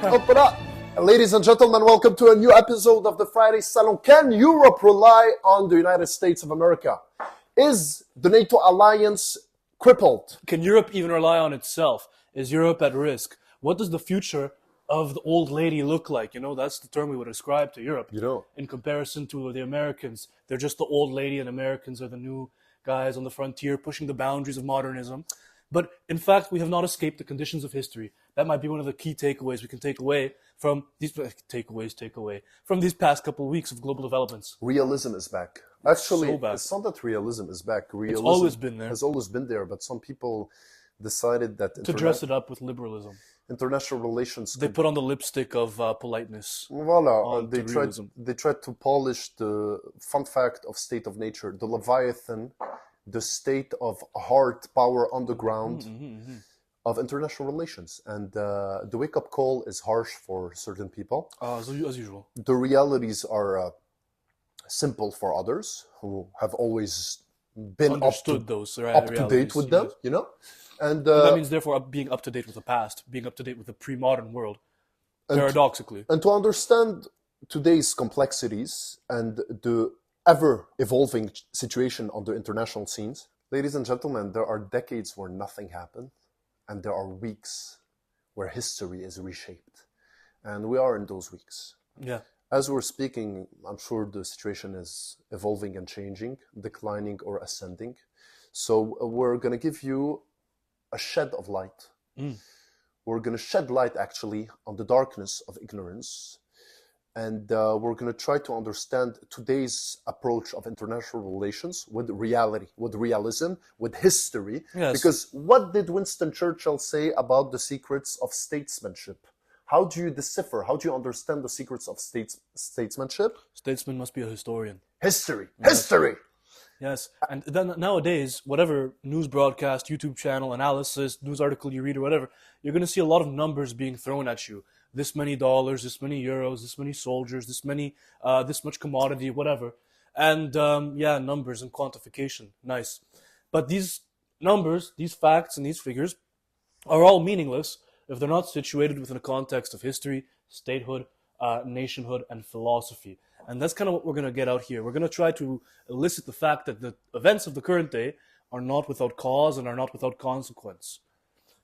Open up. Ladies and gentlemen, welcome to a new episode of the Friday Salon. Can Europe rely on the United States of America? Is the NATO alliance crippled? Can Europe even rely on itself? Is Europe at risk? What does the future of the old lady look like? You know, that's the term we would ascribe to Europe. You know, in comparison to the Americans. They're just the old lady, and Americans are the new guys on the frontier pushing the boundaries of modernism. But in fact, we have not escaped the conditions of history. That might be one of the key takeaways we can take away from these from these past couple of weeks of global developments. Realism is back. Actually, So back. it's not that realism is back. Realism It's always been there. has always been there, but some people decided that To dress it up with liberalism. international relations They put on the lipstick of politeness. Voila, on they to tried. realism. They tried to polish the fun fact of state of nature, the Leviathan, the state of hard power on the ground of international relations, and the wake-up call is harsh for certain people. As usual. The realities are simple for others who have always been Understood those up to date realities, with them, yes. you know, and That means, therefore, being up to date with the past, being up to date with the pre-modern world, paradoxically. And to understand today's complexities and the ever-evolving situation on the international scenes, ladies and gentlemen, there are decades where nothing happened, and there are weeks where history is reshaped. And we are in those weeks. Yeah. As we're speaking, I'm sure the situation is evolving and changing, declining or ascending. So we're going to give you a shed of light. We're going to shed light, actually, on the darkness of ignorance. And we're going to try to understand today's approach of international relations with reality, with realism, with history. Yes. Because what did Winston Churchill say about the secrets of statesmanship? How do you decipher, how do you understand the secrets of statesmanship? Statesman must be a historian. History. History! Yes, and then nowadays, whatever news broadcast, YouTube channel, analysis, news article you read or whatever, you're going to see a lot of numbers being thrown at you. This many dollars, this many euros, this many soldiers, this much commodity, whatever. And numbers and quantification, nice. But these numbers, these facts, and these figures are all meaningless if they're not situated within a context of history, statehood, nationhood, and philosophy. And that's kind of what we're going to get out here. We're going to try to elicit the fact that the events of the current day are not without cause and are not without consequence.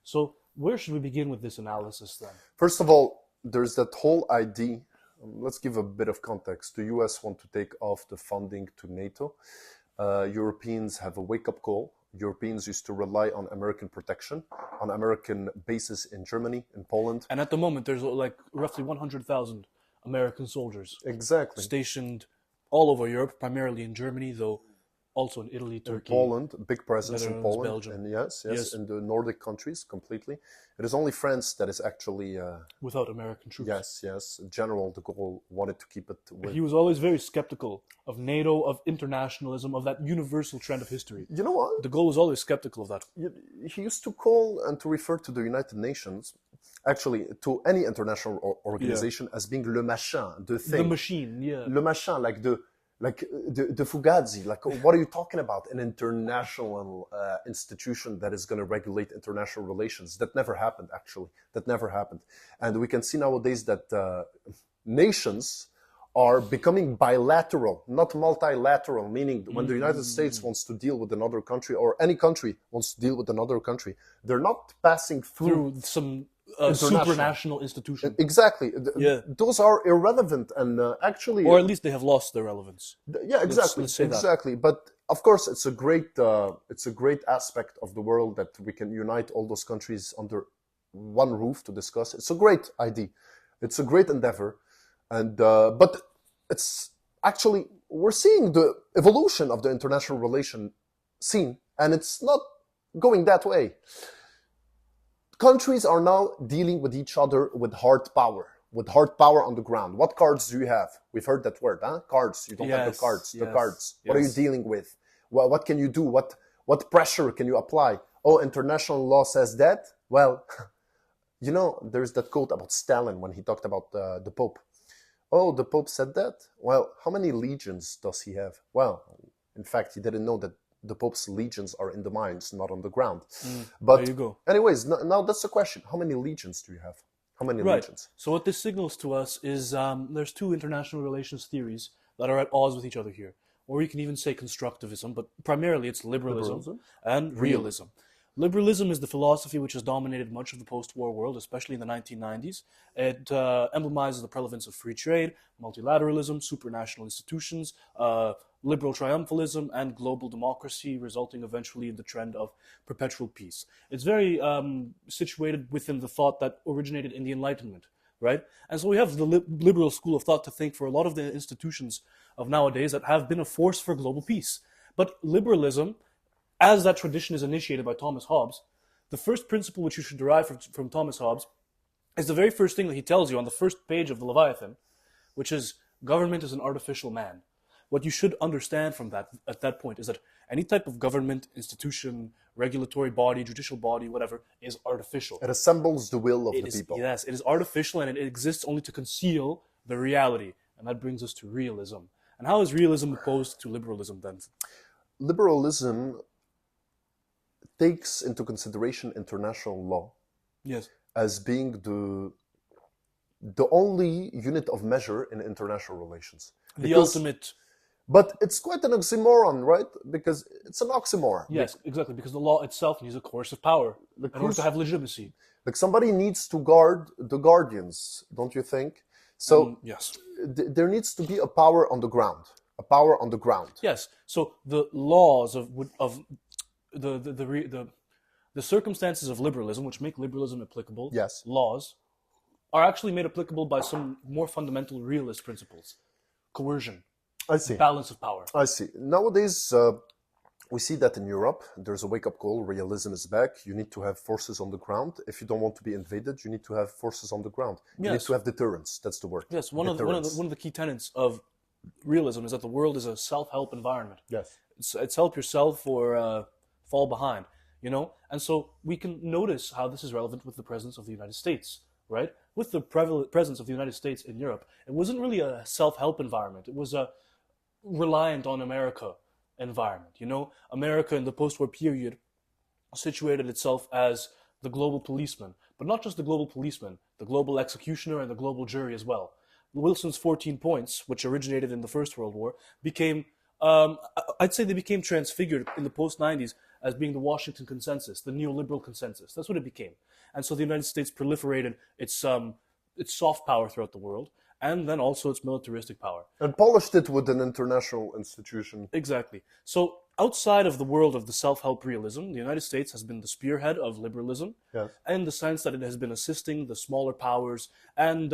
So where should we begin with this analysis then? First of all, there's that whole idea. Let's give a bit of context. The US want to take off the funding to NATO. Europeans have a wake-up call. Europeans used to rely on American protection, on American bases in Germany, in Poland. And at the moment, there's like roughly 100,000 American soldiers Exactly. stationed all over Europe, primarily in Germany, though also in Italy, Turkey. Poland, big presence in Netherlands, Poland, Belgium. and yes, in the Nordic countries completely. It is only France that is actually Without American troops. yes. General de Gaulle wanted to keep it with. He was always very skeptical of NATO, of internationalism, of that universal trend of history. You know what? De Gaulle was always skeptical of that. He used to call and to refer to the United Nations, actually to any international organization, as being le machin, the thing. The machine, yeah. Le machin, like the Fugazi, like what are you talking about? An international institution that is going to regulate international relations. That never happened, actually. That never happened. And we can see nowadays that nations are becoming bilateral, not multilateral, meaning when the United States wants to deal with another country, or any country wants to deal with another country, they're not passing through some international. supranational institution. Exactly. Yeah. Those are irrelevant, and actually, Or at least they have lost their relevance. yeah, exactly, let's say that. exactly. But of course, it's a great aspect of the world that we can unite all those countries under one roof to discuss. It's a great idea. It's a great endeavor, and but it's actually we're seeing the evolution of the international relation scene, and it's not going that way. Countries are now dealing with each other with hard power on the ground. What cards do you have? We've heard that word, huh? Cards. You don't have the Yes, cards. The yes, cards. What are you yes. dealing with? What can you do? What pressure can you apply? Oh, international law says that? Well, you know, there's that quote about Stalin when he talked about the Pope. Oh, the Pope said that? Well, how many legions does he have? Well, in fact, he didn't know that the Pope's legions are in the minds, not on the ground. But there you go. anyways, now that's the question. How many legions do you have? How many Right. legions? So what this signals to us is there's two international relations theories that are at odds with each other here. Or you can even say constructivism, but primarily it's liberalism, Liberalism. and realism. Liberalism is the philosophy which has dominated much of the post-war world, especially in the 1990s. It emblemizes the prevalence of free trade, multilateralism, supranational institutions, liberal triumphalism, and global democracy, resulting eventually in the trend of perpetual peace. It's very situated within the thought that originated in the Enlightenment, right? And so we have the liberal school of thought to think for a lot of the institutions of nowadays that have been a force for global peace. But liberalism, as that tradition is initiated by Thomas Hobbes, the first principle which you should derive from Thomas Hobbes is the very first thing that he tells you on the first page of the Leviathan, which is government is an artificial man. What you should understand from that at that point is that any type of government, institution, regulatory body, judicial body, whatever, is artificial. It assembles the will of the people. Yes, it is artificial and it exists only to conceal the reality. And that brings us to realism. And how is realism opposed to liberalism then? Liberalism takes into consideration international law Yes. as being the only unit of measure in international relations. The ultimate. But it's quite an oxymoron, right? Because it's an oxymoron. Yes, exactly. Because the law itself needs a coercive power in order to have legitimacy. Like somebody needs to guard the guardians, don't you think? So yes. There needs to be a power on the ground. A power on the ground. Yes. So the laws of the circumstances of liberalism, which make liberalism applicable, Yes. laws, are actually made applicable by some more fundamental realist principles. Coercion. I see. Balance of power. I see. Nowadays, we see that in Europe, there's a wake-up call. Realism is back. You need to have forces on the ground. If you don't want to be invaded, you need to have forces on the ground. You need to have deterrence. That's the word. Yes, one of the key tenets of realism is that the world is a self-help environment. Yes. It's help yourself or fall behind, you know? And so we can notice how this is relevant with the presence of the United States, right? With the presence of the United States in Europe, it wasn't really a self-help environment. It was a reliant on America environment, you know? America in the post-war period situated itself as the global policeman, but not just the global policeman, the global executioner and the global jury as well. Wilson's 14 points, which originated in the First World War, became, I'd say they became transfigured in the post-90s as being the Washington Consensus, the neoliberal consensus. That's what it became. And so the United States proliferated its soft power throughout the world, and then also its militaristic power. And polished it with an international institution. Exactly. So outside of the world of the self-help realism, the United States has been the spearhead of liberalism, Yes. in the sense that it has been assisting the smaller powers and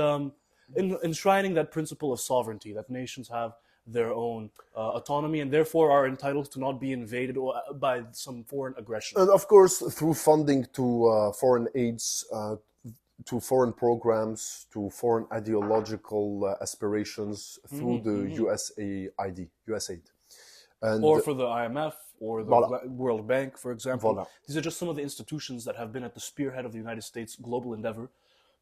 in enshrining that principle of sovereignty, that nations have their own autonomy and therefore are entitled to not be invaded by some foreign aggression. And of course, through funding to foreign aids, to foreign programs, to foreign ideological aspirations through the USAID. And or for the IMF or the Voilà. World Bank, for example. Voilà. These are just some of the institutions that have been at the spearhead of the United States' global endeavor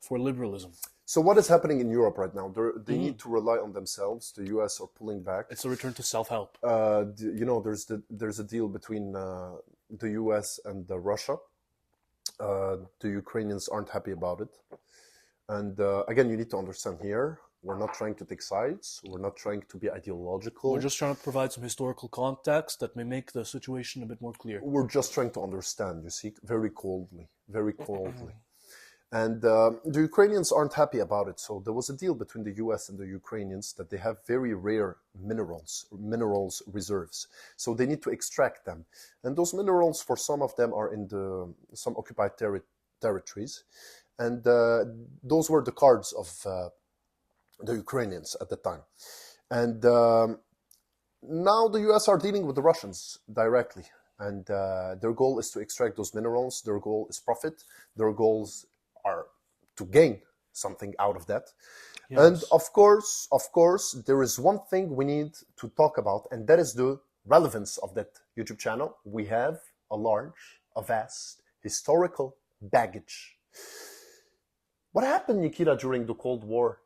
for liberalism. So what is happening in Europe right now? They need to rely on themselves. The US are pulling back. It's a return to self-help. You know, there's a deal between the US and Russia. The Ukrainians aren't happy about it. And again, you need to understand here, we're not trying to take sides. We're not trying to be ideological. We're just trying to provide some historical context that may make the situation a bit more clear. We're just trying to understand, you see, very coldly, very coldly. And the Ukrainians aren't happy about it. So there was a deal between the US and the Ukrainians that they have very rare minerals reserves. So they need to extract them. And those minerals, for some of them, are in some occupied territories. And those were the cards of the Ukrainians at the time. And now the US are dealing with the Russians directly. And their goal is to extract those minerals. Their goal is profit. Their goals are to gain something out of that. Yes. And of course, there is one thing we need to talk about, and that is the relevance of that YouTube channel. We have a vast historical baggage. What happened, Nikita, during the Cold War?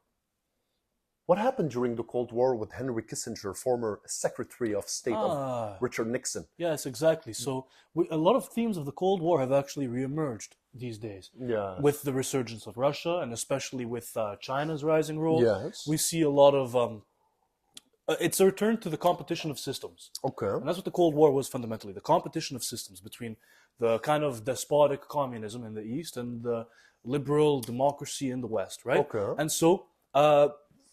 What happened during the Cold War with Henry Kissinger, former Secretary of State of Richard Nixon? Yes, exactly. So a lot of themes of the Cold War have actually reemerged these days. Yes. With the resurgence of Russia, and especially with China's rising role, Yes. we see a lot of... it's a return to the competition of systems. Okay. And that's what the Cold War was fundamentally, the competition of systems between the kind of despotic communism in the East and the liberal democracy in the West, right? Okay. And so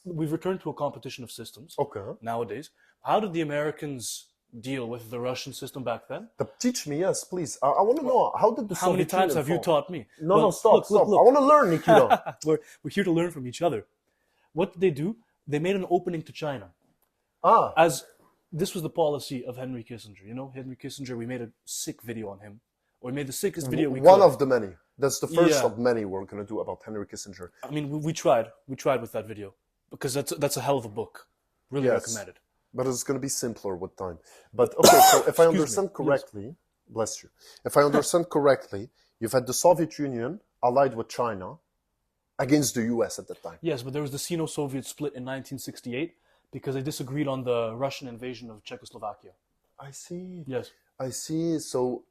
we've returned to a competition of systems nowadays. How did the Americans deal with the Russian system back then? Teach me, yes, please. I want to know, how did the How many times have you taught me? No, stop. I want to learn, Nikito. We're here to learn from each other. What did they do? They made an opening to China. As this was the policy of Henry Kissinger. You know, Henry Kissinger, we made a sick video on him. Or we made the sickest video we could. One of the many. That's the first of many we're going to do about Henry Kissinger. I mean, we tried. We tried with that video. Because that's a hell of a book. Really recommended. But it's going to be simpler with time. But, okay, so if I understand correctly, bless you. If I understand correctly, you've had the Soviet Union allied with China against the US at that time. Yes, but there was the Sino-Soviet split in 1968 because they disagreed on the Russian invasion of Czechoslovakia. I see. Yes. I see. So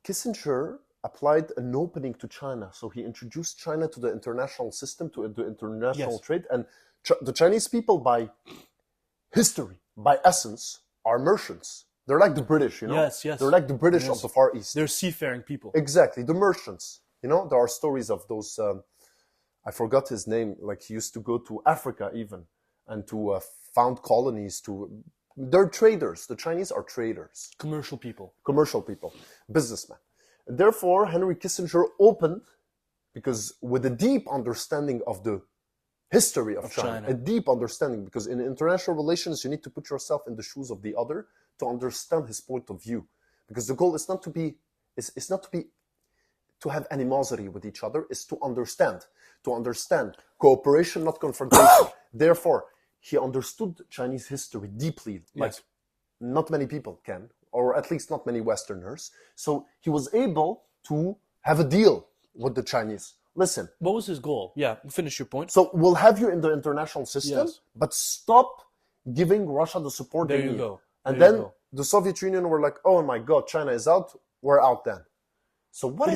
Kissinger applied an opening to China. So he introduced China to the international system, to the international trade. And the Chinese people, by history, by essence, are merchants. They're like the British, you know? Yes, yes. They're like the British of the Far East. They're seafaring people. Exactly, the merchants. You know, there are stories of those, I forgot his name, like he used to go to Africa even, and to found colonies they're traders. The Chinese are traders. Commercial people. Commercial people. Businessmen. Therefore, Henry Kissinger opened, because with a deep understanding of the history of China, a deep understanding, because in international relations, you need to put yourself in the shoes of the other to understand his point of view. Because the goal is not to have animosity with each other, is to understand. Cooperation, not confrontation. Therefore, he understood Chinese history deeply, like not many people can, or at least not many Westerners. So he was able to have a deal with the Chinese. Listen. What was his goal? Yeah, finish your point. So we'll have you in the international system, but stop giving Russia the support they need. There you go. And then the Soviet Union were like, oh my God, China is out, we're out then. So what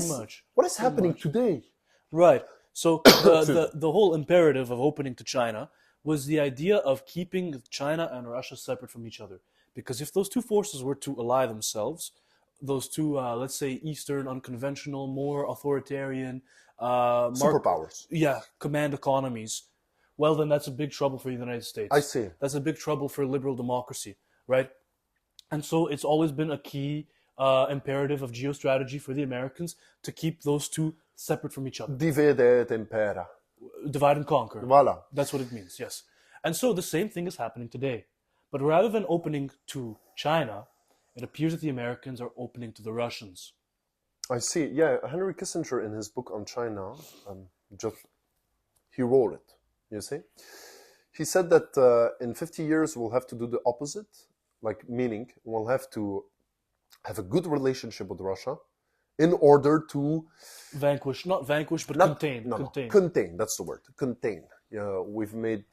is happening today? Right. So the whole imperative of opening to China was the idea of keeping China and Russia separate from each other. Because if those two forces were to ally themselves, those two, let's say, Eastern, unconventional, more authoritarian... superpowers. Yeah, command economies. Well, then that's a big trouble for the United States. I see. That's a big trouble for liberal democracy, right? And so it's always been a key imperative of geostrategy for the Americans to keep those two separate from each other. Divide et impera. Divide and conquer. Voila. That's what it means, yes. And so the same thing is happening today. But rather than opening to China, it appears that the Americans are opening to the Russians. I see. Yeah, Henry Kissinger in his book on China, he wrote it, you see. He said that in 50 years we'll have to do the opposite, like meaning we'll have to have a good relationship with Russia in order to... contain. Contain, that's the word. Contain. We've made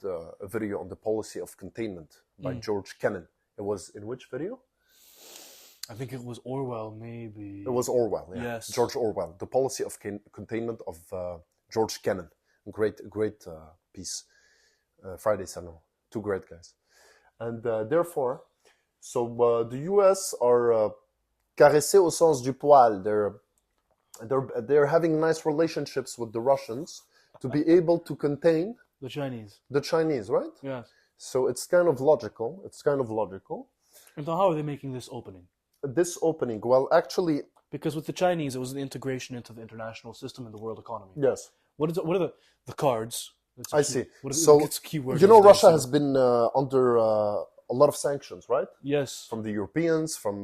a video on the policy of containment by George Kennan. It was in which video? I think it was Orwell, maybe. It was Orwell, yeah. Yes. George Orwell. The policy of containment of George Kennan. Great piece. Friday Salon. Two great guys. And therefore, so the US are caressés au sens du poil. They're having nice relationships with the Russians to be able to contain the Chinese. The Chinese, right? Yes. So it's kind of logical. And so how are they making this opening? This opening, well, actually... Because with the Chinese, it was the integration into the international system and the world economy. Yes. What are the cards? I see. So, it's key word, Russia has been under a lot of sanctions, right? Yes. From the Europeans, from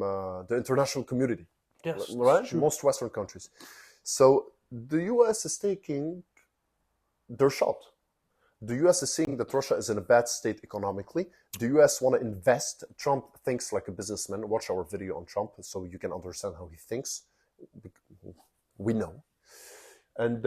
the international community. Yes. Right? Most Western countries. So the US is taking their shot. The US is seeing that Russia is in a bad state economically. The US want to invest. Trump thinks like a businessman. Watch our video on Trump so you can understand how he thinks. We know. And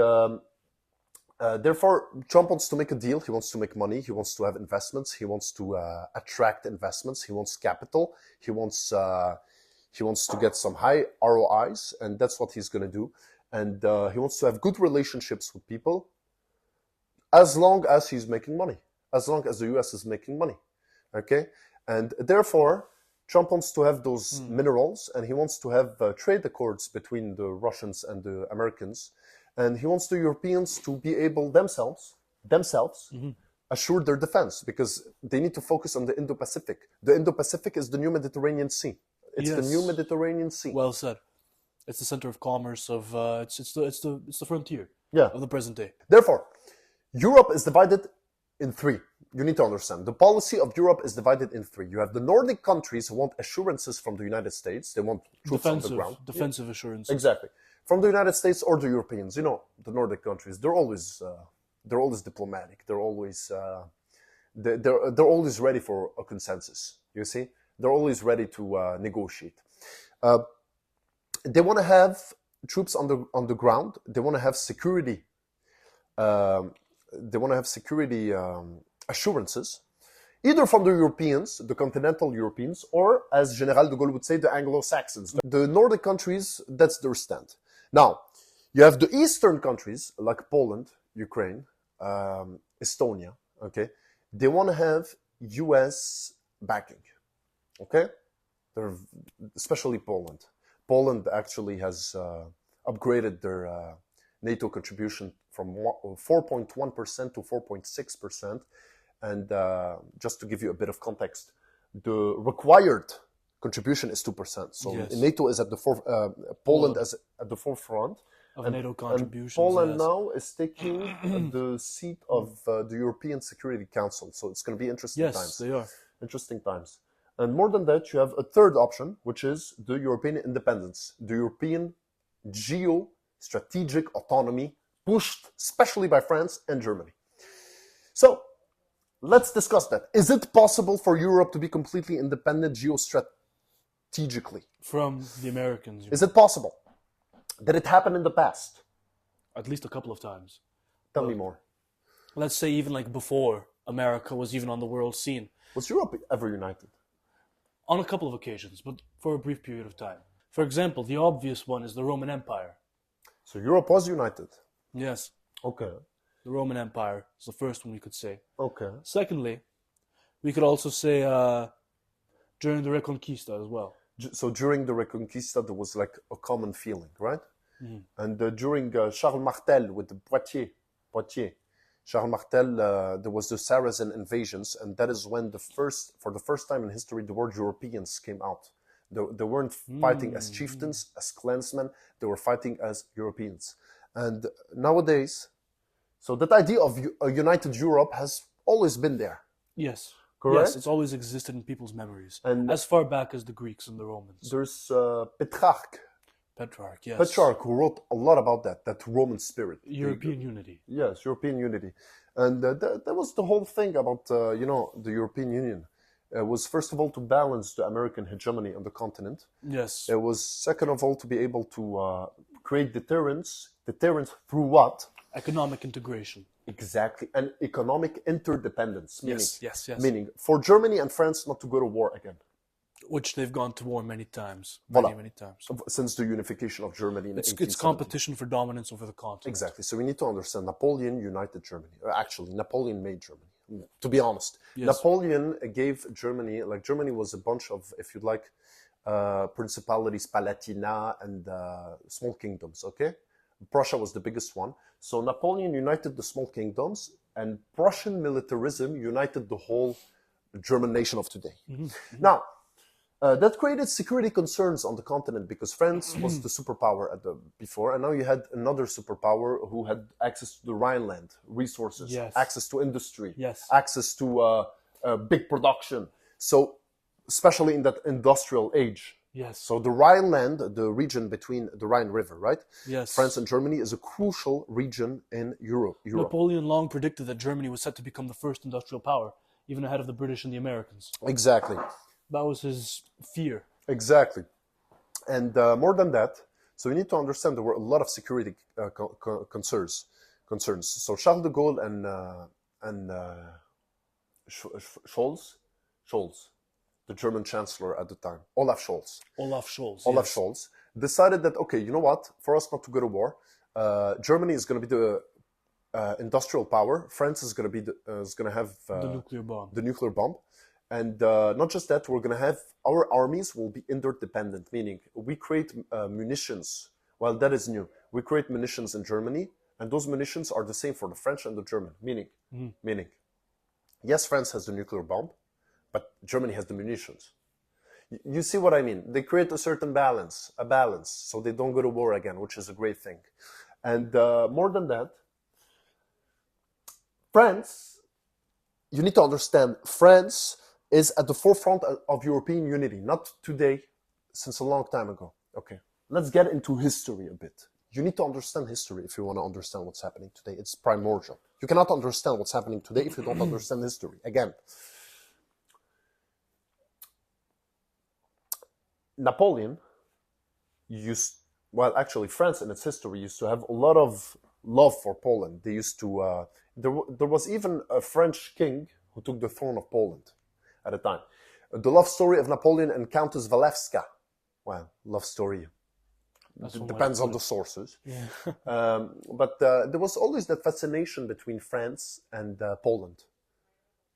Therefore, Trump wants to make a deal. He wants to make money. He wants to have investments. He wants to attract investments. He wants capital. He wants to get some high ROIs, and that's what he's going to do. And he wants to have good relationships with people as long as he's making money, as long as the US is making money. Okay? And therefore, Trump wants to have those minerals, and he wants to have trade accords between the Russians and the Americans. And he wants the Europeans to be able themselves assure their defense, because they need to focus on the Indo-Pacific. The Indo-Pacific is the new Mediterranean Sea. It's the new Mediterranean Sea. Well said. It's the center of commerce of it's the frontier of the present day. Therefore, Europe is divided in three. You need to understand. The policy of Europe is divided in three. You have the Nordic countries who want assurances from the United States. They want troops on the ground. Defensive assurances. Exactly. From the United States or the Europeans. You know, the Nordic countries, they're always diplomatic. They're always they're always ready for a consensus. You see? They're always ready to negotiate. They want to have troops on the ground. They want to have security. Assurances, either from the Europeans, the continental Europeans, or, as General de Gaulle would say, the Anglo-Saxons. The Nordic countries, that's their stand. Now, you have the Eastern countries, like Poland, Ukraine, Estonia, okay? They want to have US backing, okay? Especially Poland. Poland actually has upgraded their NATO contribution from 4.1% to 4.6%. And just to give you a bit of context, the required contribution is 2%. So NATO is at the Poland is at the forefront of NATO contributions. And Poland now is taking the seat of the European Security Council. So it's going to be interesting times. Yes, they are. Interesting times. And more than that, you have a third option, which is the European independence, the European geo-strategic autonomy, pushed especially by France and Germany. So, let's discuss that. Is it possible for Europe to be completely independent geostrategically? From the Americans. Is it possible? Did it happen in the past? At least a couple of times. Tell me more. Let's say even like before America was even on the world scene. Was Europe ever united? On a couple of occasions, but for a brief period of time. For example, the obvious one is the Roman Empire. So Europe was united? Yes. Okay. The Roman Empire is the first one we could say. Okay. Secondly, we could also say during the Reconquista as well. So during the Reconquista, there was like a common feeling, right? Mm-hmm. And during Charles Martel with the Poitiers, Charles Martel, there was the Saracen invasions, and that is when for the first time in history, the word Europeans came out. They weren't fighting as chieftains, as clansmen, they were fighting as Europeans. And nowadays, so that idea of a united Europe has always been there. Yes. Correct? Yes, it's always existed in people's memories. And as far back as the Greeks and the Romans. There's Petrarch, yes. Petrarch, who wrote a lot about that Roman spirit. European unity. Yes, European unity. And that was the whole thing about, the European Union. It was, first of all, to balance the American hegemony on the continent. Yes. It was, second of all, to be able to create deterrence. Deterrence through what? Economic integration. Exactly. And economic interdependence. Meaning, yes. Meaning, for Germany and France not to go to war again. Which they've gone to war many times. Many times. Since the unification of Germany in 1870. It's competition for dominance over the continent. Exactly. So we need to understand Napoleon united Germany. Actually, Napoleon made Germany. To be honest. Yes. Napoleon gave Germany, like Germany was a bunch of, if you'd like, principalities, palatina, and small kingdoms, okay? Prussia was the biggest one. So Napoleon united the small kingdoms, and Prussian militarism united the whole German nation of today. Mm-hmm. Now, that created security concerns on the continent because France was the superpower before, and now you had another superpower who had access to the Rhineland, resources, access to industry, access to big production. So, especially in that industrial age. Yes. So the Rhineland, the region between the Rhine River, right? Yes. France and Germany is a crucial region in Europe. Napoleon long predicted that Germany was set to become the first industrial power, even ahead of the British and the Americans. Exactly. That was his fear. Exactly. And more than that, so you need to understand there were a lot of security concerns. concerns. So Charles de Gaulle and Scholz, the German chancellor at the time, Olaf Scholz. Olaf Scholz decided that, okay, you know what? For us not to go to war, Germany is going to be the industrial power. France is going to be is going to have the nuclear bomb. The nuclear bomb, and not just that, we're going to have our armies will be interdependent, meaning we create munitions. Well, that is new. We create munitions in Germany, and those munitions are the same for the French and the German. Meaning, yes, France has the nuclear bomb, but Germany has the munitions. You see what I mean? They create a certain balance, so they don't go to war again, which is a great thing. And more than that, France, you need to understand, France is at the forefront of European unity, not today, since a long time ago. Okay, let's get into history a bit. You need to understand history if you want to understand what's happening today. It's primordial. You cannot understand what's happening today if you don't understand history. Again, Napoleon actually France in its history used to have a lot of love for Poland. They used to, there was even a French king who took the throne of Poland at a time. The love story of Napoleon and Countess Walewska. Well, love story. Depends on the sources. Yeah. But there was always that fascination between France and Poland.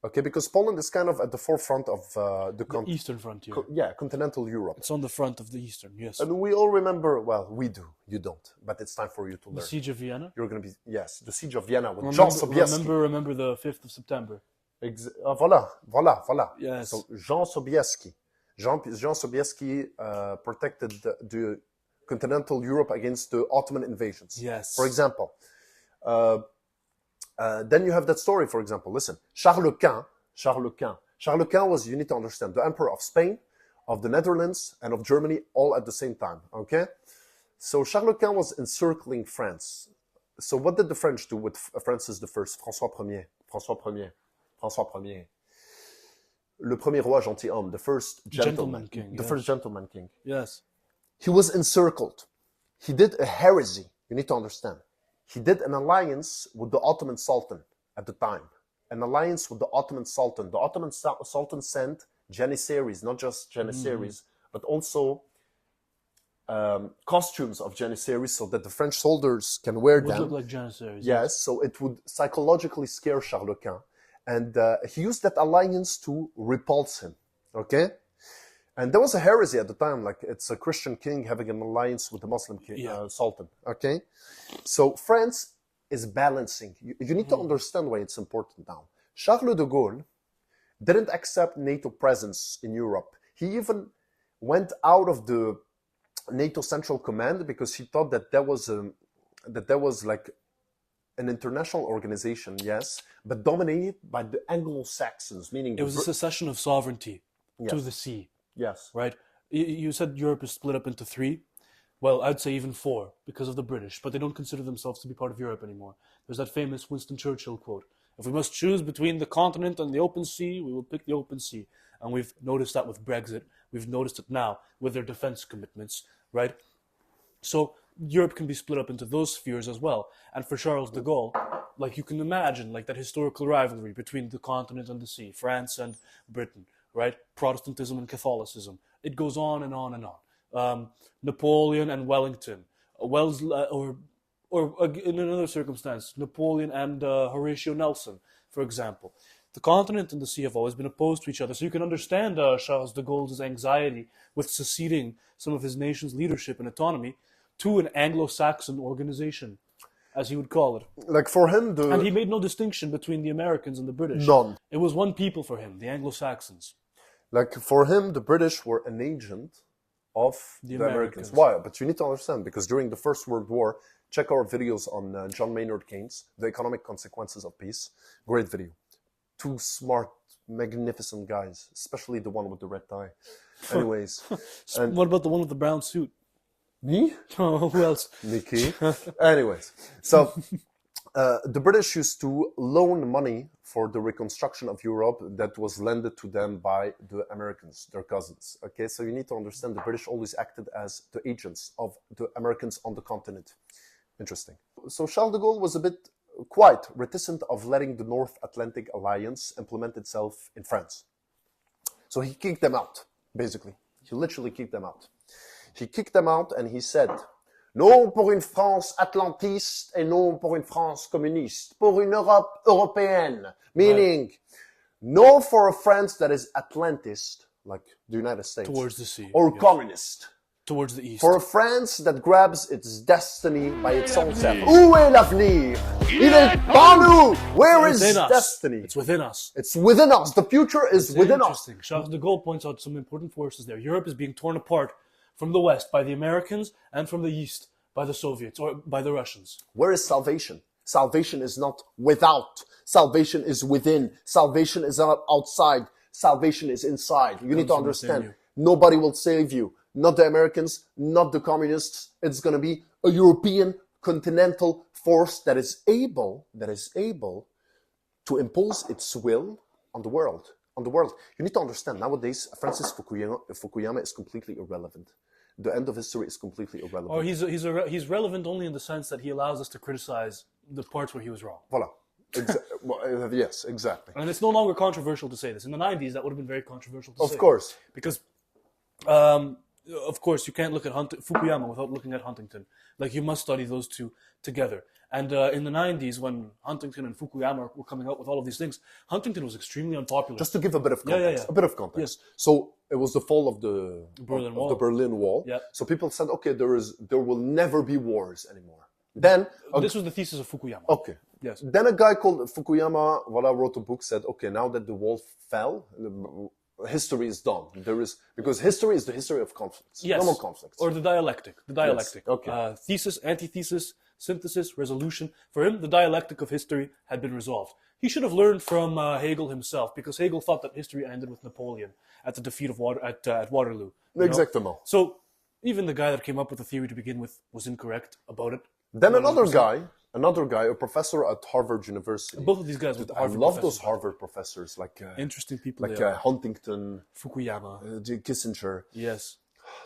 Okay, because Poland is kind of at the forefront of the Eastern frontier. Continental Europe. It's on the front of the Eastern, yes. And we all remember, well, we do, you don't, but it's time for you to learn. The Siege of Vienna? You're going to be, yes, the Siege of Vienna with Jean Sobieski. Remember the 5th of September. Voilà. Yes. So Jean Sobieski. Jean Sobieski protected the continental Europe against the Ottoman invasions. Yes. For example, then you have that story, for example. Listen, Charles Quint was, you need to understand, the emperor of Spain, of the Netherlands, and of Germany, all at the same time, okay? So Charles Quint was encircling France. So what did the French do with Francis I, François Ier? Le premier roi gentilhomme, the first gentleman king. First gentleman king. Yes. He was encircled. He did a heresy, you need to understand. He did an alliance with the Ottoman Sultan at the time. An alliance with the Ottoman Sultan. The Ottoman Sultan sent janissaries, not just janissaries, but also costumes of janissaries so that the French soldiers can wear them. Would look like janissaries. Yes, so it would psychologically scare Charles Quint. And he used that alliance to repulse him, okay? And there was a heresy at the time, like it's a Christian king having an alliance with the Muslim king, sultan, okay? So France is balancing. You need to understand why it's important now. Charles de Gaulle didn't accept NATO presence in Europe. He even went out of the NATO Central Command because he thought that there was like an international organization, yes, but dominated by the Anglo-Saxons, meaning it was a secession of sovereignty to the sea. Yes. Right? You said Europe is split up into 3. Well, I'd say even 4 because of the British, but they don't consider themselves to be part of Europe anymore. There's that famous Winston Churchill quote, if we must choose between the continent and the open sea, we will pick the open sea. And we've noticed that with Brexit. We've noticed it now with their defense commitments, right? So Europe can be split up into those spheres as well. And for Charles de Gaulle, like you can imagine, like that historical rivalry between the continent and the sea, France and Britain, right? Protestantism and Catholicism. It goes on and on and on. Napoleon and Wellington. Or in another circumstance, Napoleon and Horatio Nelson, for example. The continent and the sea have always been opposed to each other. So you can understand Charles de Gaulle's anxiety with seceding some of his nation's leadership and autonomy to an Anglo-Saxon organization, as he would call it. Like for him, and he made no distinction between the Americans and the British. None. It was one people for him, the Anglo-Saxons. Like for him, the British were an agent of the Americans. Why? But you need to understand, because during the First World War, check our videos on John Maynard Keynes, The Economic Consequences of Peace. Great video. 2 smart, magnificent guys, especially the one with the red tie. Anyways. And what about the one with the brown suit? Me? Oh, who else? Nikki. Anyways, so the British used to loan money for the reconstruction of Europe that was lended to them by the Americans, their cousins. Okay, so you need to understand the British always acted as the agents of the Americans on the continent. Interesting. So Charles de Gaulle was a bit quite reticent of letting the North Atlantic Alliance implement itself in France. So he kicked them out, basically. He literally kicked them out. He kicked them out and he said, non pour une France atlantiste et non pour une France communiste, pour une Europe européenne, meaning no for a France that is Atlantist, like the United States, Towards the sea. or communist. Towards the east. For a France that grabs its destiny by its own self. Où est l'avenir? Il est en nous! Where is destiny? It's within us. It's within us. The future is within us. Interesting. Charles de Gaulle points out some important forces there. Europe is being torn apart from the West by the Americans and from the East by the Soviets or by the Russians. Where is salvation? Salvation is not without. Salvation is within. Salvation is not outside. Salvation is inside. You need to understand. Nobody will save you. Not the Americans, not the communists. It's going to be a European continental force that is able to impose its will on the world. You need to understand, nowadays, Francis Fukuyama is completely irrelevant. The end of history is completely irrelevant. Or he's relevant only in the sense that he allows us to criticize the parts where he was wrong. Voilà. Yes, exactly. And it's no longer controversial to say this. In the 90s, that would have been very controversial to say. Of course. Because, of course, you can't look at Fukuyama without looking at Huntington. Like, you must study those two together. And in the 90s, when Huntington and Fukuyama were coming out with all of these things, Huntington was extremely unpopular. Just to give a bit of context. Yeah. A bit of context. Yes. So it was the fall of the Berlin Wall. Yeah. So people said, okay, there will never be wars anymore. Then this was the thesis of Fukuyama. Okay. Yes. Then a guy called Fukuyama, wrote a book, said, okay, now that the wall fell, history is done. Because history is the history of conflicts. Yes. No more conflicts. Or the dialectic. Yes. Okay. Thesis, antithesis, synthesis, resolution. For him, the dialectic of history had been resolved. He should have learned from Hegel himself, because Hegel thought that history ended with Napoleon at the defeat of at Waterloo. Exactement. So even the guy that came up with the theory to begin with was incorrect about it. Then another guy, a professor at Harvard University. Both of these guys were Harvard I love those Harvard professors, like interesting people, like Huntington, Fukuyama, Kissinger. Yes,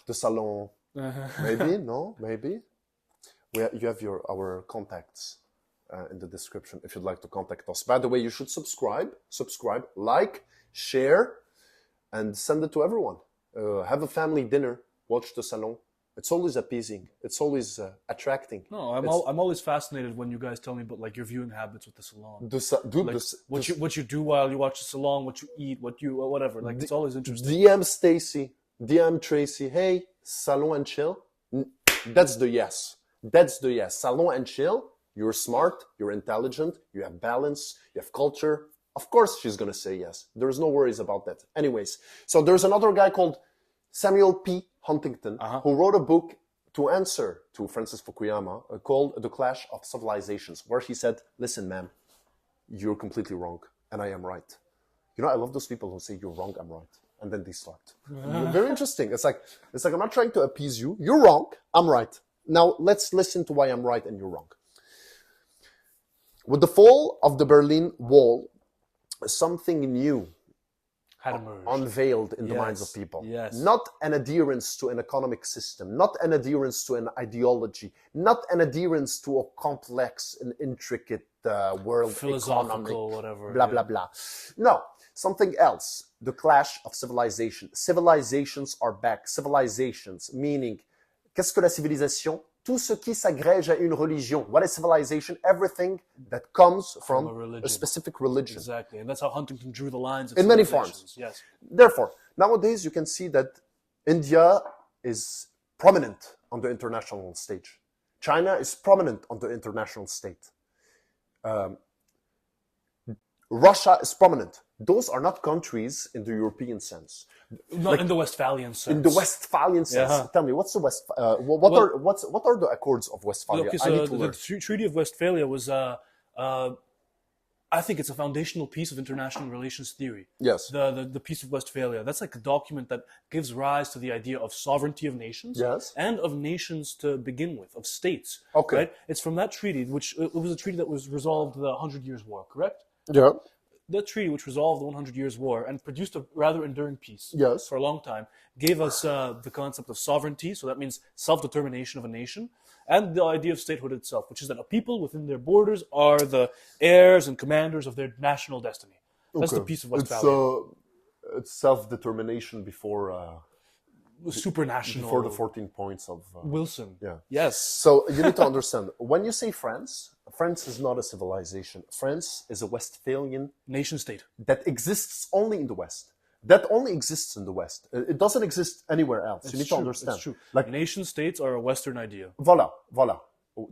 the Salon. Maybe. You have our contacts in the description if you'd like to contact us. By the way, you should subscribe, like, share, and send it to everyone. Have a family dinner. Watch the Salon. It's always appeasing. It's always attracting. No, I'm always fascinated when you guys tell me about like your viewing habits with the Salon. What you do while you watch the Salon, what you eat, whatever. Like it's always interesting. DM Stacy, DM Tracy. Hey, Salon and chill. That's the yes. Salon and chill. You're smart. You're intelligent. You have balance. You have culture. Of course, she's gonna say yes. There's no worries about that. Anyways, so there's another guy called Samuel P. Huntington, who wrote a book to answer to Francis Fukuyama called The Clash of Civilizations, where he said, listen, man, you're completely wrong, and I am right. You know, I love those people who say, you're wrong, I'm right. And then they start. Very interesting. It's like, I'm not trying to appease you. You're wrong, I'm right. Now, let's listen to why I'm right and you're wrong. With the fall of the Berlin Wall, something new unveiled in the minds of people. Yes. Not an adherence to an economic system, not an adherence to an ideology, not an adherence to a complex and intricate world philosophical, whatever. Blah, blah, blah. No, something else. The clash of civilization. Civilizations are back. Civilizations, meaning, qu'est-ce que la civilisation? Tout ce qui s'agrège à une religion. What is civilization? Everything that comes from a specific religion. Exactly, and that's how Huntington drew the lines. In many forms. Yes. Therefore, nowadays you can see that India is prominent on the international stage. China is prominent on the international stage. Russia is prominent. Those are not countries in the European sense. Not like, in the Westphalian sense. In the Westphalian sense. Yeah. Tell me, what's the what are the Accords of Westphalia? Okay, so the Treaty of Westphalia was, I think it's a foundational piece of international relations theory. Yes. The Peace of Westphalia. That's like a document that gives rise to the idea of sovereignty of nations. Yes. And of nations to begin with, of states. Okay. Right? It's from that treaty, which it was a treaty that was resolved the 100 Years' War, correct? Yeah. the treaty which resolved the 100 Years' War and produced a rather enduring peace Yes. for a long time, gave us the concept of sovereignty, so that means self-determination of a nation, and the idea of statehood itself, which is that a people within their borders are the heirs and commanders of their national destiny. That's the Peace of Westphalia. It's self-determination before Supranational. before the 14 points of Wilson. yeah. Yes. So you need to understand, when you say France, France is not a civilization. France is a Westphalian Nation state. that exists only in the West. That only exists in the West. It doesn't exist anywhere else. You need to understand. It's true. Like, Nation states are a Western idea. voila.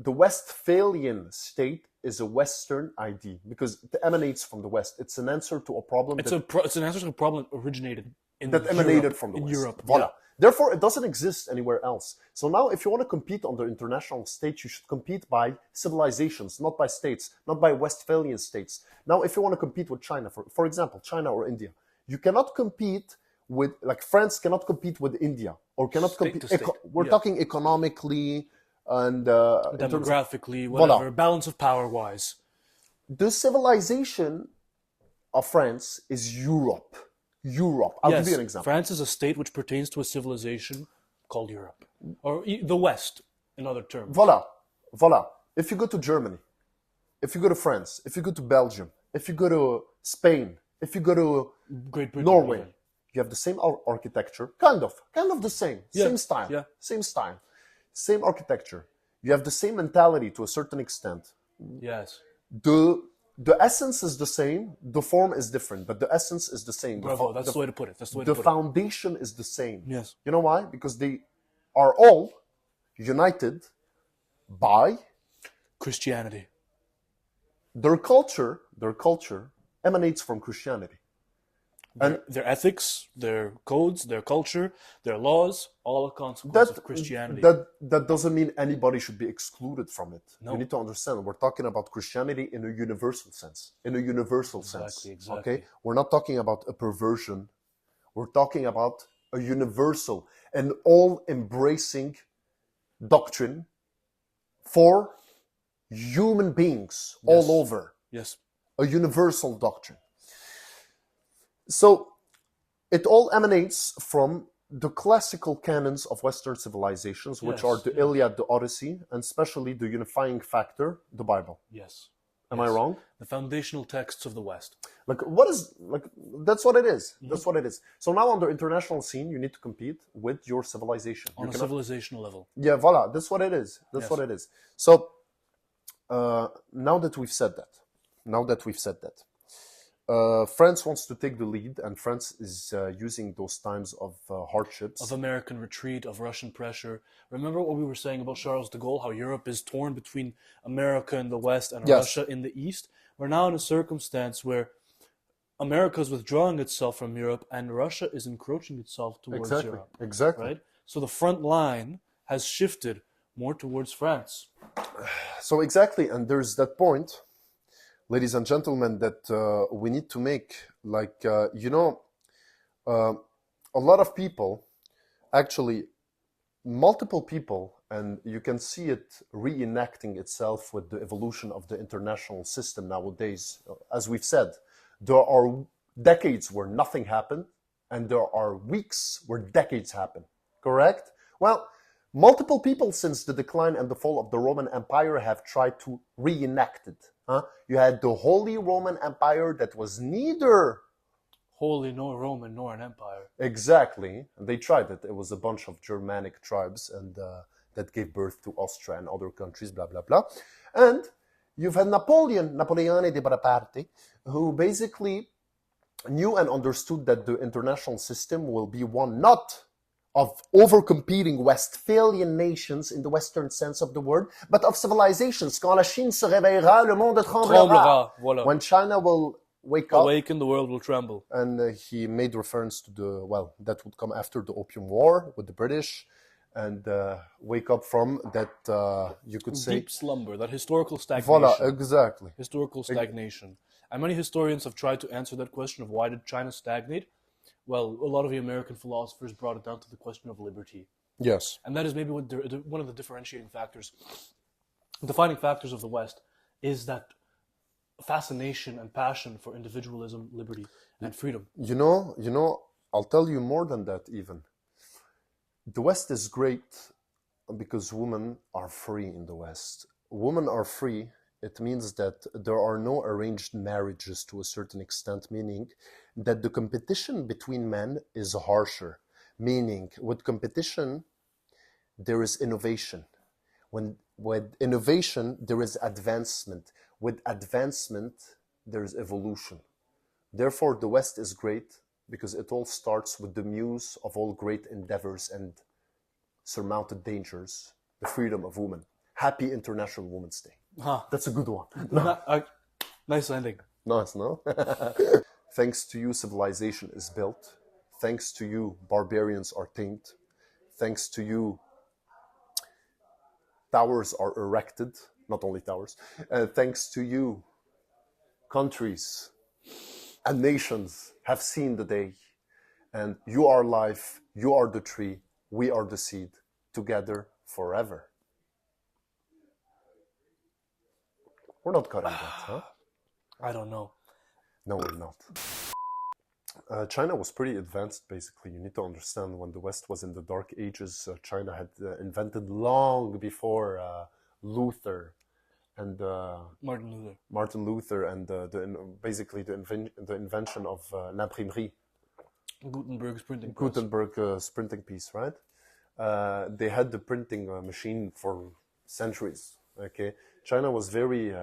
The Westphalian state is a Western idea because it emanates from the West. It's an answer to a problem It's an answer to a problem that originated in that emanated Europe, from the in West. Europe. Voila. Yeah. Therefore, it doesn't exist anywhere else. So now, if you want to compete on the international stage, you should compete by civilizations, not by states, not by Westphalian states. Now, if you want to compete with China, for example, China or India, you cannot compete with, like France cannot compete with India or cannot State compete. to state. We're Yeah. talking economically and in terms of Demographically, whatever, Voila. balance of power wise. the civilization of France is Europe. I'll give you an example. France is a state which pertains to a civilization called Europe, or the West, in other terms. Voila. If you go to Germany, if you go to France, if you go to Belgium, if you go to Spain, if you go to Great Britain, Norway, even. you have the same architecture, kind of the same, Yeah, same style, yeah. same architecture. You have the same mentality to a certain extent. Yes. The essence is the same, the form is different, but the essence is the same. Bravo, that's the way to put it. The foundation is the same. Yes. You know why? Because they are all united by Christianity. their culture emanates from Christianity. And Their ethics, their codes, their culture, their laws, all a consequence of Christianity. that doesn't mean anybody should be excluded from it. No. You need to understand, we're talking about Christianity in a universal sense. Exactly. Okay? We're not talking about a perversion. We're talking about a universal and all-embracing doctrine for human beings all over. Yes. A universal doctrine. So it all emanates from the classical canons of Western civilizations, which Yes, are the yes. Iliad, the Odyssey, and especially the unifying factor, the Bible. Yes. Am I wrong? The foundational texts of the West. That's what it is. Mm-hmm. That's what it is. So now on the international scene, you need to compete with your civilization. On a civilizational level. Yeah, voila. That's what it is. That's Yes. what it is. So now that we've said that, France wants to take the lead, and France is using those times of hardships. Of American retreat, of Russian pressure. Remember what we were saying about Charles de Gaulle, how Europe is torn between America in the West and Yes. Russia in the East? We're now in a circumstance where America is withdrawing itself from Europe and Russia is encroaching itself towards Europe. Exactly. Right? So the front line has shifted more towards France. So exactly, and there's that point, ladies and gentlemen, that we need to make. A lot of people, actually, multiple people, and you can see it reenacting itself with the evolution of the international system nowadays. As we've said, there are decades where nothing happened, and there are weeks where decades happen. Correct? Well, multiple people since the decline and the fall of the Roman Empire have tried to reenact it. You had the Holy Roman Empire that was neither Holy nor Roman nor an empire. exactly. They tried it. It was a bunch of Germanic tribes, and that gave birth to Austria and other countries. Blah blah blah. And you've had Napoleone di Bonaparte, who basically knew and understood that the international system will be one not of overcompeting Westphalian nations in the Western sense of the word, but of civilizations. Quand la Chine se réveillera, le monde tremblera. Tremblera, voilà. When China will wake up, Awaken, the world will tremble. and he made reference to that would come after the Opium War with the British, and wake up from that, you could say. Deep slumber, that historical stagnation. Voila, exactly. Historical stagnation. And many historians have tried to answer that question of why did China stagnate? Well, a lot of the American philosophers brought it down to the question of liberty. Yes. And that is maybe one of the differentiating factors, defining factors of the West, is that fascination and passion for individualism, liberty, and freedom. I'll tell you more than that even. The West is great because women are free in the West. Women are free. It means that there are no arranged marriages to a certain extent, meaning that the competition between men is harsher. Meaning, with competition, there is innovation. With innovation, there is advancement. With advancement, there is evolution. Therefore, the West is great because it all starts with the muse of all great endeavors and surmounted dangers, the freedom of women. Happy International Women's Day. Huh. That's a good one. Nice ending. Nice, no? Thanks to you, civilization is built. Thanks to you, barbarians are tamed. Thanks to you, towers are erected. Not only towers. Thanks to you, countries and nations have seen the day. And you are life, you are the tree, we are the seed, together forever. We're not cutting that, huh? I don't know. No, we're not. China was pretty advanced, basically. You need to understand when the West was in the Dark Ages, China had invented long before Luther and Martin Luther and basically the invention of l'imprimerie. Gutenberg's printing printing piece, right? They had the printing machine for centuries. Okay, China was very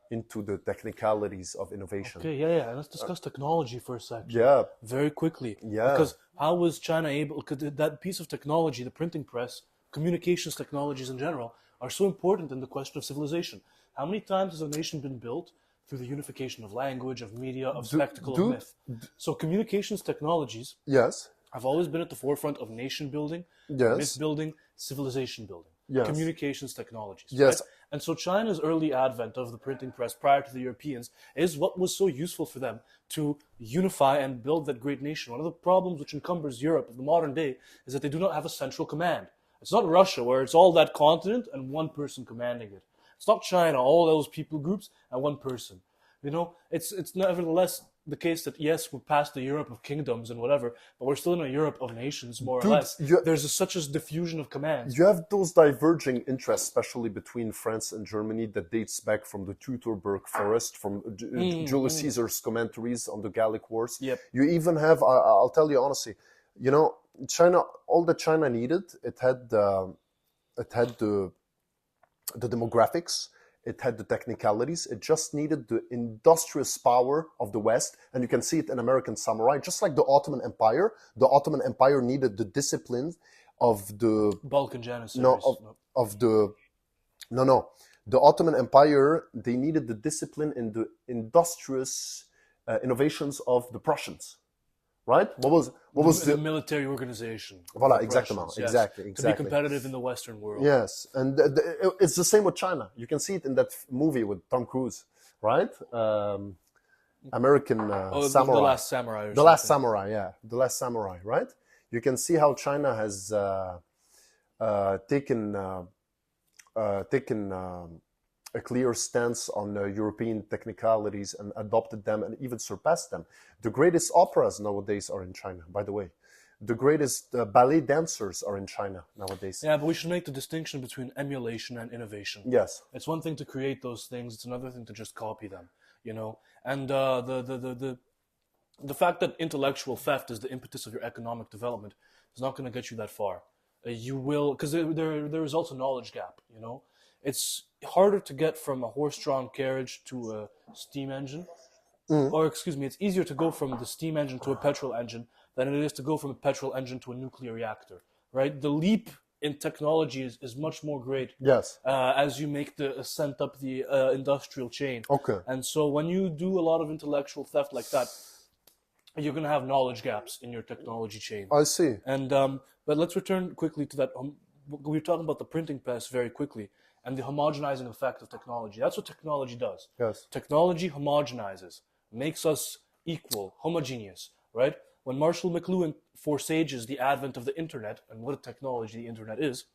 into the technicalities of innovation. Okay, yeah. Let's discuss technology for a second. Yeah. Very quickly. Yeah. Because how was China able? Because that piece of technology, the printing press, communications technologies in general, are so important in the question of civilization. How many times has a nation been built through the unification of language, of media, of spectacle, of myth? So communications technologies have always been at the forefront of nation building, myth building, civilization building. Communications technologies. Yes. Right? And so China's early advent of the printing press prior to the Europeans is what was so useful for them to unify and build that great nation. One of the problems which encumbers Europe of the modern day is that they do not have a central command. It's not Russia, where it's all that continent and one person commanding it. It's not China, all those people groups and one person. It's nevertheless the case that, yes, we're past the Europe of kingdoms and whatever, but we're still in a Europe of nations, more or less. There's such a diffusion of commands. You have those diverging interests, especially between France and Germany, that dates back from the Teutoburg Forest, from Julius Caesar's commentaries on the Gallic Wars. Yep. You even have, I'll tell you honestly, China, all that China needed, it had the demographics, it had the technicalities, it just needed the industrious power of the West, and you can see it in American Samurai, just like the Ottoman Empire. The Ottoman Empire needed the discipline of the Balkan Janissaries. The Ottoman Empire, they needed the discipline in the industrious innovations of the Prussians. Right? What was the military organization? Voilà, exactly. To be competitive in the Western world. Yes, and it's the same with China. You can see it in that movie with Tom Cruise, right? American Samurai. The Last Samurai. The Last Samurai, yeah. The Last Samurai, right? You can see how China has taken a clear stance on European technicalities and adopted them and even surpassed them. The greatest operas nowadays are in China, by the way. The greatest ballet dancers are in China nowadays. Yeah, but we should make the distinction between emulation and innovation. Yes. It's one thing to create those things. It's another thing to just copy them, And the fact that intellectual theft is the impetus of your economic development is not going to get you that far. You will, because there is also a knowledge gap, It's harder to get from a horse-drawn carriage to a steam engine. Or, it's easier to go from the steam engine to a petrol engine than it is to go from a petrol engine to a nuclear reactor, right? The leap in technology is much more great as you make the ascent up the industrial chain. Okay. And so when you do a lot of intellectual theft like that, you're going to have knowledge gaps in your technology chain. I see. And but let's return quickly to that. We were talking about the printing press very quickly and the homogenizing effect of technology. That's what technology does. Yes. Technology homogenizes, makes us equal, homogeneous, right? When Marshall McLuhan foresages the advent of the internet and what a technology the internet is,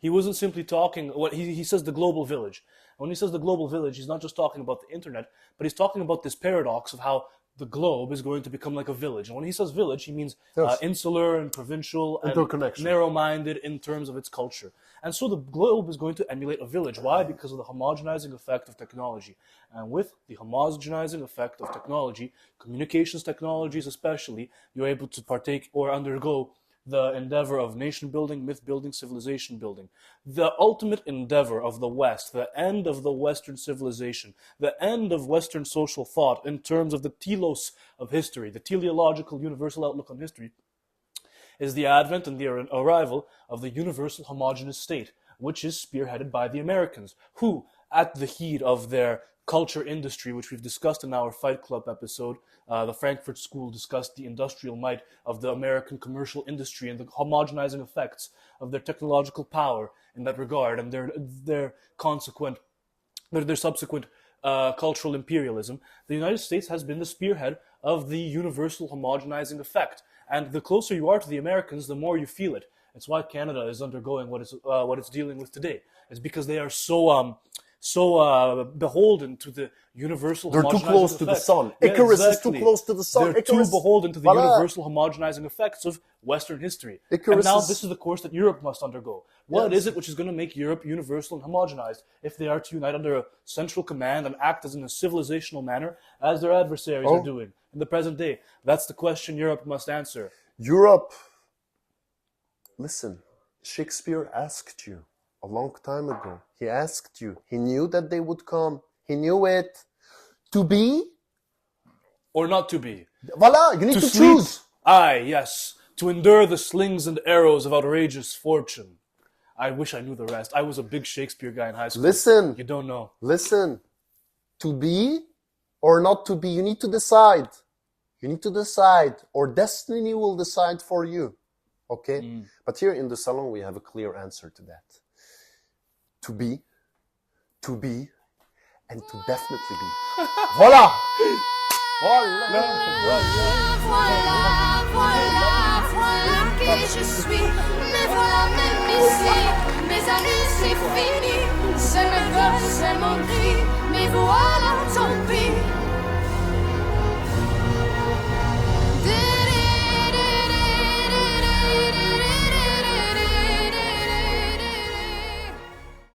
He wasn't simply talking, he says the global village. When he says the global village, he's not just talking about the internet, but he's talking about this paradox of how the globe is going to become like a village. And when he says village, he means insular and provincial and narrow-minded in terms of its culture. And so the globe is going to emulate a village. Why? Because of the homogenizing effect of technology. And with the homogenizing effect of technology, communications technologies especially, you're able to partake or undergo the endeavor of nation building, myth building, civilization building. The ultimate endeavor of the West, the end of the Western civilization, the end of Western social thought in terms of the telos of history, the teleological universal outlook on history, is the advent and the arrival of the universal homogeneous state, which is spearheaded by the Americans, who, at the heat of their culture industry, which we've discussed in our Fight Club episode, the Frankfurt School discussed the industrial might of the American commercial industry and the homogenizing effects of their technological power in that regard, and their subsequent cultural imperialism. The United States has been the spearhead of the universal homogenizing effect, and the closer you are to the Americans, the more you feel it. It's why Canada is undergoing what it's dealing with today. It's because they are so beholden to the universal They're too close effect. to the sun. Yeah, Icarus exactly. is too close to the sun. They're Icarus, too beholden to the universal homogenizing effects of Western history. Icarus and now is... this is the course that Europe must undergo. What is it which is going to make Europe universal and homogenized if they are to unite under a central command and act as in a civilizational manner as their adversaries are doing in the present day? That's the question Europe must answer. Europe, listen, Shakespeare asked you a long time ago. He asked you. He knew that they would come. He knew it. To be or not to be. Voila, you need to sleep, choose. Aye, yes. To endure the slings and arrows of outrageous fortune. I wish I knew the rest. I was a big Shakespeare guy in high school. Listen. You don't know. Listen. To be or not to be, you need to decide. You need to decide, or destiny will decide for you. Okay? But here in the Salon, we have a clear answer to that. To be, and to definitely be. Voilà! Voilà qui je suis. Mais voilà, même ici, mes amis, c'est fini. C'est mes voeux, c'est mon cri. Mais voilà, tant pis.